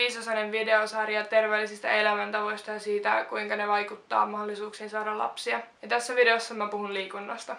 5-osainen videosarja terveellisistä elämäntavoista ja siitä, kuinka ne vaikuttaa mahdollisuuksiin saada lapsia. Ja tässä videossa mä puhun liikunnasta.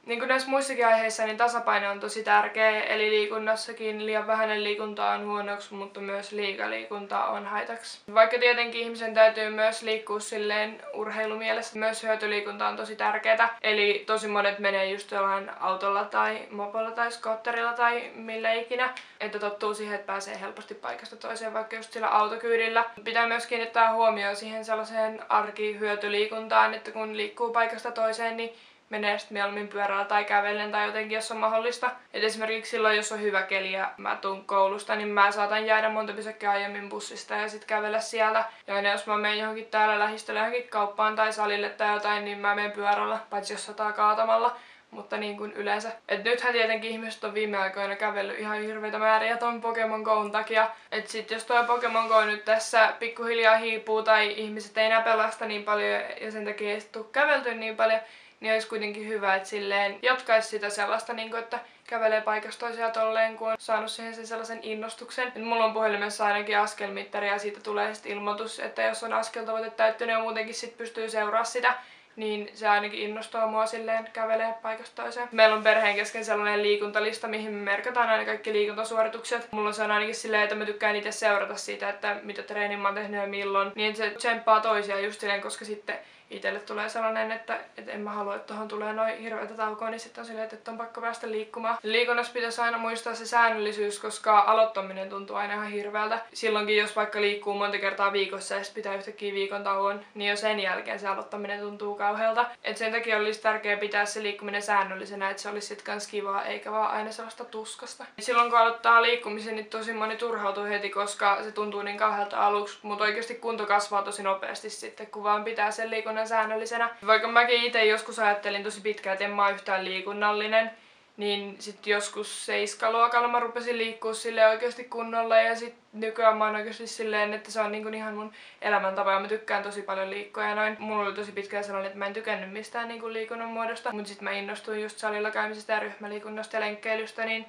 Niin kuin näissä muissakin aiheissa, niin tasapaino on tosi tärkeä, eli liikunnassakin liian vähäinen liikunta on huonoksi, mutta myös liikaliikunta on haitaksi. Vaikka tietenkin ihmisen täytyy myös liikkua silleen urheilumielessä, myös hyötyliikunta on tosi tärkeää. Eli tosi monet menee just jollain autolla tai mopolla tai skootterilla tai millä ikinä, että tottuu siihen, että pääsee helposti paikasta toiseen, vaikka just sillä autokyydillä. Pitää myös kiinnittää huomioon siihen sellaiseen arkihyötyliikuntaan, että kun liikkuu paikasta toiseen, niin menee sitten mieluummin pyörällä tai kävellen tai jotenkin, jos on mahdollista. Et esimerkiksi silloin, jos on hyvä keli ja mä tuun koulusta, niin mä saatan jäädä monta pysäkkiä aiemmin bussista ja sitten kävellä siellä. Ja aina jos mä menen johonkin täällä lähistöllä johonkin kauppaan tai salille tai jotain, niin mä menen pyörällä, paitsi jos sataa kaatamalla. Mutta niin kuin yleensä. Et nythän tietenkin ihmiset on viime aikoina kävellyt ihan hirveitä määriä ton Pokemon Go'n takia. Et sit jos toi Pokemon Go nyt tässä pikkuhiljaa hiipuu tai ihmiset ei enää pelasta niin paljon ja sen takia ei sit tuu kävelty niin paljon, niin olisi kuitenkin hyvä, että silleen jatkaisi sitä sellaista, niin kuin, että kävelee paikasta toiseen tolleen, kun on saanut siihen sen sellaisen innostuksen. Et mulla on puhelimessa ainakin askelmittari ja siitä tulee sitten ilmoitus, että jos on askeltavoite täyttynyt ja muutenkin sit pystyy seuraamaan sitä, niin se ainakin innostaa mua silleen kävelee paikasta toiseen. Meillä on perheen kesken sellainen liikuntalista, mihin me merkataan aina kaikki liikuntasuoritukset. Mulla se on ainakin silleen, että mä tykkään itse seurata siitä, että mitä treenin mä oon tehnyt ja milloin. Niin se tsemppaa toisia just silleen, koska sitten itselle tulee sellainen, että en mä halua, että tohon tulee noin hirveätä taukoa, niin sitten on silleen, että on pakko päästä liikkumaan. Liikunnassa pitäisi aina muistaa se säännöllisyys, koska aloittaminen tuntuu aina ihan hirveältä. Silloinkin, jos vaikka liikkuu monta kertaa viikossa ja pitää yhtäkkiä viikon tauon, niin jo sen jälkeen se aloittaminen tuntuu kauhealta. Et sen takia olisi tärkeää pitää se liikkuminen säännöllisenä, että se olisi sit kans kivaa, eikä vaan aina sellaista tuskasta. Silloin kun aloittaa liikkumisen, niin tosi moni turhautuu heti, koska se tuntuu niin kauhealta aluksi, mutta oikeasti kunto kasvaa tosi nopeasti sitten, kun vaan pitää sen liikunnan säännöllisenä. Vaikka mäkin itse joskus ajattelin tosi pitkään, että en mä oon yhtään liikunnallinen, niin sitten joskus 7-luokalla mä rupesin liikkua silleen oikeasti kunnolla ja sitten nykyään mä oon oikeasti silleen, että se on niin kuin ihan mun elämäntapa ja mä tykkään tosi paljon liikkua ja noin. Mulla oli tosi pitkään sellainen, että mä en tykännyt mistään niin kuin liikunnan muodosta, mutta sitten mä innostuin just salilla käymisestä ja ryhmäliikunnasta ja lenkkeilystä, niin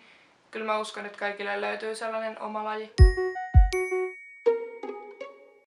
kyllä mä uskon, että kaikille löytyy sellainen oma laji.